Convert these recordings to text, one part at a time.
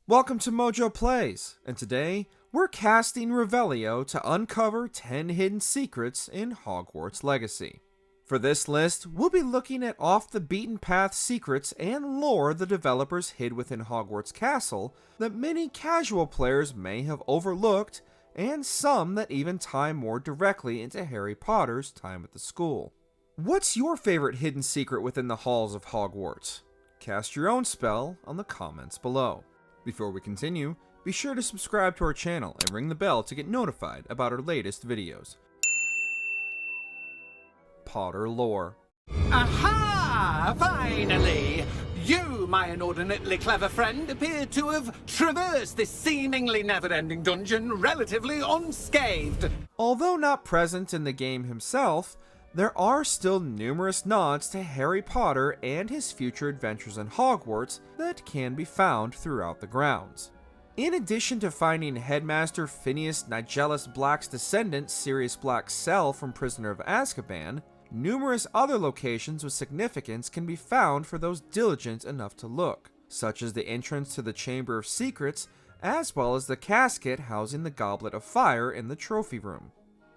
Welcome to MojoPlays, and today we're casting Revelio to uncover 10 hidden secrets in Hogwarts Legacy. For this list, we'll be looking at off-the-beaten-path secrets and lore the developers hid within Hogwarts Castle that many casual players may have overlooked, and some that even tie more directly into Harry Potter's time at the school. What's your favorite hidden secret within the halls of Hogwarts? Cast your own spell on the comments below. Before we continue, be sure to subscribe to our channel and ring the bell to get notified about our latest videos. Potter lore. Aha! Finally! You, my inordinately clever friend, appear to have traversed this seemingly never-ending dungeon relatively unscathed. Although not present in the game himself, there are still numerous nods to Harry Potter and his future adventures in Hogwarts that can be found throughout the grounds. In addition to finding Headmaster Phineas Nigellus Black's descendant Sirius Black's cell from Prisoner of Azkaban, numerous other locations with significance can be found for those diligent enough to look, such as the entrance to the Chamber of Secrets, as well as the casket housing the Goblet of Fire in the trophy room.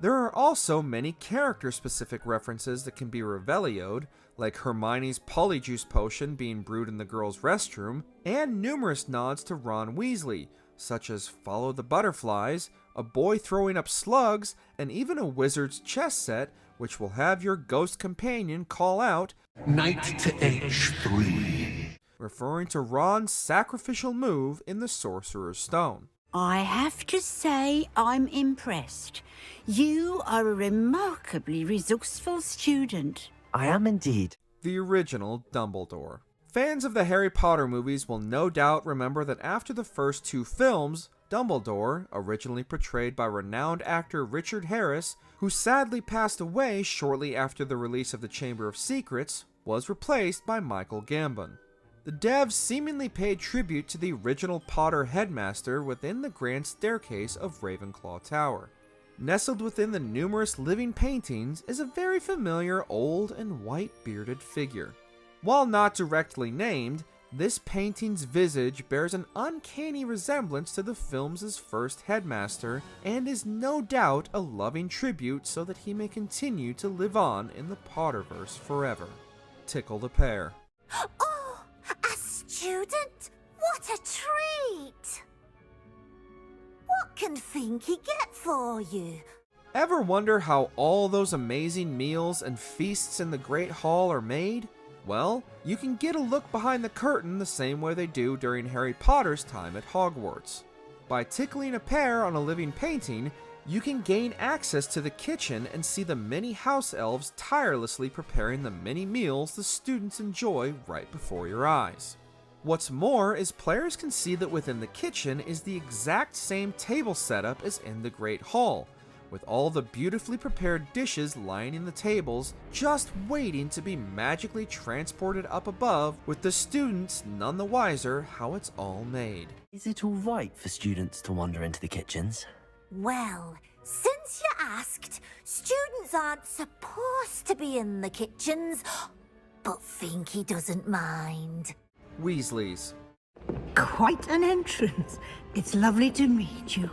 There are also many character-specific references that can be revelioed, like Hermione's Polyjuice potion being brewed in the girls' restroom, and numerous nods to Ron Weasley, such as Follow the Butterflies, a boy throwing up slugs, and even a wizard's chess set, which will have your ghost companion call out, Knight to H3, referring to Ron's sacrificial move in the Sorcerer's Stone. I have to say I'm impressed. You are a remarkably resourceful student. I am indeed. The original Dumbledore. Fans of the Harry Potter movies will no doubt remember that after the first two films, Dumbledore, originally portrayed by renowned actor Richard Harris, who sadly passed away shortly after the release of the Chamber of Secrets, was replaced by Michael Gambon. The devs seemingly paid tribute to the original Potter headmaster within the grand staircase of Ravenclaw Tower. Nestled within the numerous living paintings is a very familiar old and white-bearded figure. While not directly named, this painting's visage bears an uncanny resemblance to the film's first headmaster and is no doubt a loving tribute so that he may continue to live on in the Potterverse forever. Tickle the Pear. Oh, a student? What a treat! What can Finky get for you? Ever wonder how all those amazing meals and feasts in the Great Hall are made? Well, you can get a look behind the curtain the same way they do during Harry Potter's time at Hogwarts. By tickling a pear on a living painting, you can gain access to the kitchen and see the many house elves tirelessly preparing the many meals the students enjoy right before your eyes. What's more is players can see that within the kitchen is the exact same table setup as in the Great Hall, with all the beautifully prepared dishes lining the tables, just waiting to be magically transported up above, with the students none the wiser how it's all made. Is it all right for students to wander into the kitchens? Well, since you asked, students aren't supposed to be in the kitchens, but Finky doesn't mind. Weasleys. Quite an entrance. It's lovely to meet you.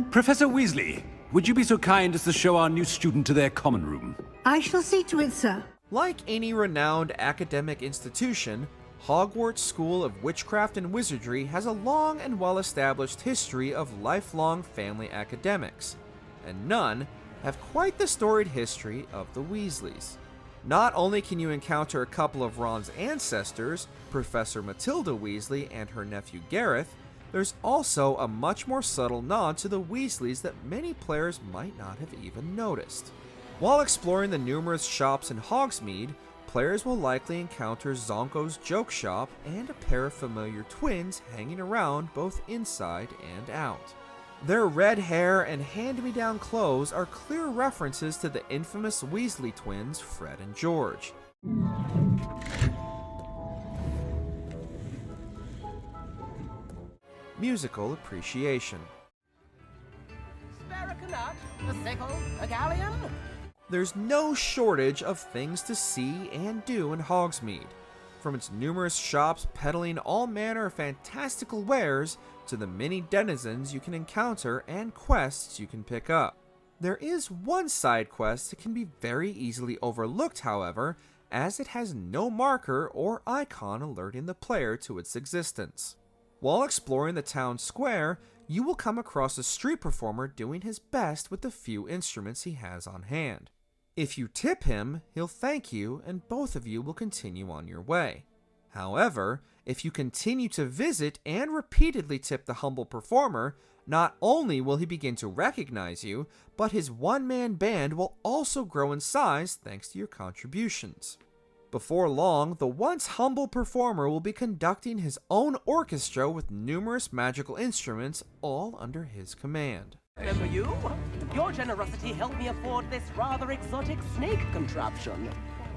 Professor Weasley, would you be so kind as to show our new student to their common room? I shall see to it, sir. Like any renowned academic institution, Hogwarts School of Witchcraft and Wizardry has a long and well-established history of lifelong family academics, and none have quite the storied history of the Weasleys. Not only can you encounter a couple of Ron's ancestors, Professor Matilda Weasley and her nephew Gareth, there's also a much more subtle nod to the Weasleys that many players might not have even noticed. While exploring the numerous shops in Hogsmeade, players will likely encounter Zonko's joke shop and a pair of familiar twins hanging around both inside and out. Their red hair and hand-me-down clothes are clear references to the infamous Weasley twins, Fred and George. Musical appreciation. nut, a sickle, a galleon. There's no shortage of things to see and do in Hogsmeade, from its numerous shops peddling all manner of fantastical wares to the many denizens you can encounter and quests you can pick up. There is one side quest that can be very easily overlooked, however, as it has no marker or icon alerting the player to its existence. While exploring the town square, you will come across a street performer doing his best with the few instruments he has on hand. If you tip him, he'll thank you and both of you will continue on your way. However, if you continue to visit and repeatedly tip the humble performer, not only will he begin to recognize you, but his one-man band will also grow in size thanks to your contributions. Before long, the once humble performer will be conducting his own orchestra with numerous magical instruments, all under his command. Remember you? Your generosity helped me afford this rather exotic snake contraption.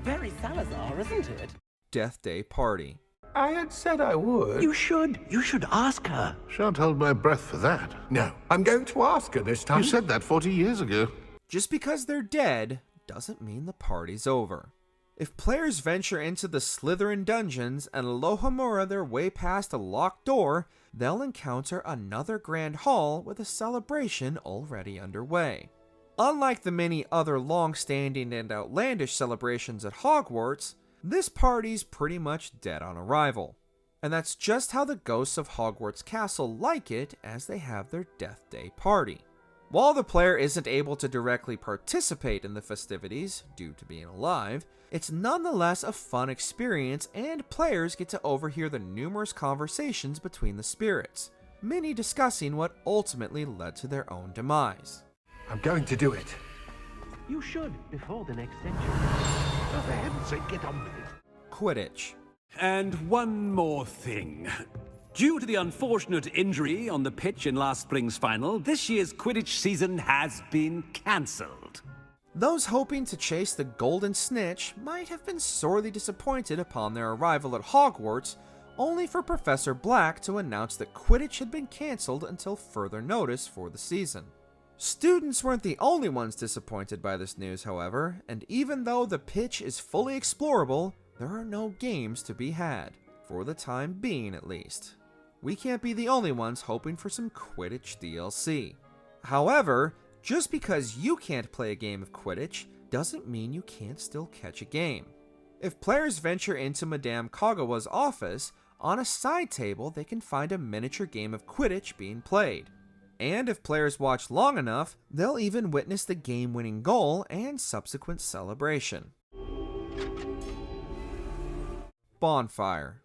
Very Salazar, isn't it? Deathday Party. I had said I would. You should ask her. Shan't hold my breath for that. No, I'm going to ask her this time. You said that 40 years ago. Just because they're dead doesn't mean the party's over. If players venture into the Slytherin dungeons and Alohomora their way past a locked door, they'll encounter another grand hall with a celebration already underway. Unlike the many other long-standing and outlandish celebrations at Hogwarts, this party's pretty much dead on arrival. And that's just how the ghosts of Hogwarts Castle like it as they have their Deathday Party. While the player isn't able to directly participate in the festivities, due to being alive, it's nonetheless a fun experience and players get to overhear the numerous conversations between the spirits, many discussing what ultimately led to their own demise. I'm going to do it. You should, before the next century. Oh, for heaven's sake, get on with it. Quidditch. And one more thing. Due to the unfortunate injury on the pitch in last spring's final, this year's Quidditch season has been cancelled. Those hoping to chase the Golden Snitch might have been sorely disappointed upon their arrival at Hogwarts, only for Professor Black to announce that Quidditch had been cancelled until further notice for the season. Students weren't the only ones disappointed by this news, however, and even though the pitch is fully explorable, there are no games to be had, for the time being at least. We can't be the only ones hoping for some Quidditch DLC. However, just because you can't play a game of Quidditch doesn't mean you can't still catch a game. If players venture into Madame Kagawa's office, on a side table they can find a miniature game of Quidditch being played. And if players watch long enough, they'll even witness the game-winning goal and subsequent celebration. Bonfire.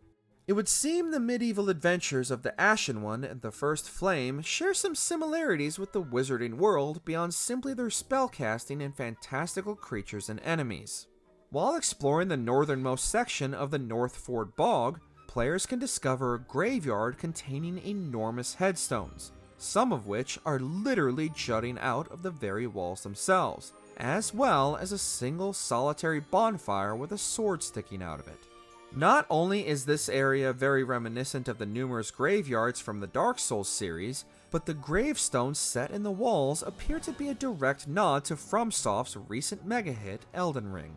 It would seem the medieval adventures of the Ashen One and the First Flame share some similarities with the wizarding world beyond simply their spellcasting and fantastical creatures and enemies. While exploring the northernmost section of the North Ford Bog, players can discover a graveyard containing enormous headstones, some of which are literally jutting out of the very walls themselves, as well as a single solitary bonfire with a sword sticking out of it. Not only is this area very reminiscent of the numerous graveyards from the Dark Souls series, but the gravestones set in the walls appear to be a direct nod to FromSoft's recent mega hit, Elden Ring.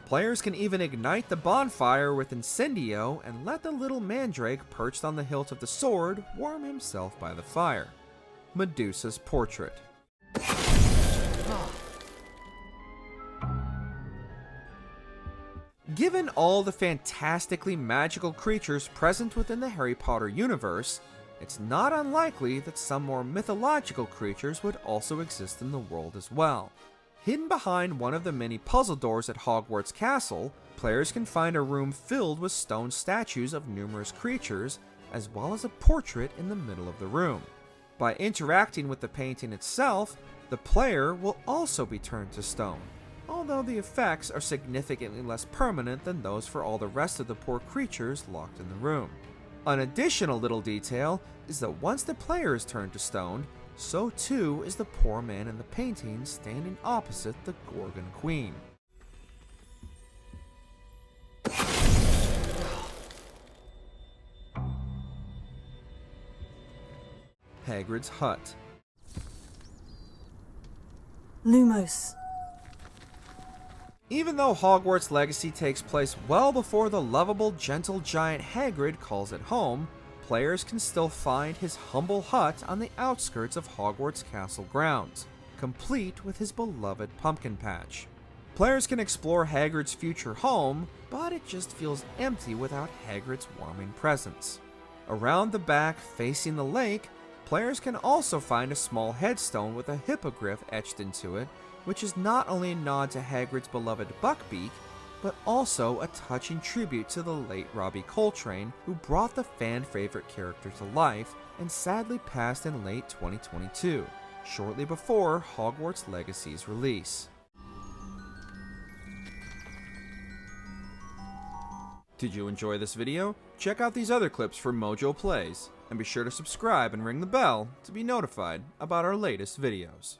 Players can even ignite the bonfire with Incendio and let the little mandrake perched on the hilt of the sword warm himself by the fire. Medusa's Portrait. Given all the fantastically magical creatures present within the Harry Potter universe, it's not unlikely that some more mythological creatures would also exist in the world as well. Hidden behind one of the many puzzle doors at Hogwarts Castle, players can find a room filled with stone statues of numerous creatures, as well as a portrait in the middle of the room. By interacting with the painting itself, the player will also be turned to stone, although the effects are significantly less permanent than those for all the rest of the poor creatures locked in the room. An additional little detail is that once the player is turned to stone, so too is the poor man in the painting standing opposite the Gorgon Queen. Hagrid's Hut. Lumos. Even though Hogwarts Legacy takes place well before the lovable, gentle giant Hagrid calls it home, players can still find his humble hut on the outskirts of Hogwarts Castle grounds, complete with his beloved pumpkin patch. Players can explore Hagrid's future home, but it just feels empty without Hagrid's warming presence. Around the back, facing the lake, players can also find a small headstone with a hippogriff etched into it, which is not only a nod to Hagrid's beloved Buckbeak, but also a touching tribute to the late Robbie Coltrane, who brought the fan-favorite character to life and sadly passed in late 2022, shortly before Hogwarts Legacy's release. Did you enjoy this video? Check out these other clips for MojoPlays, and be sure to subscribe and ring the bell to be notified about our latest videos.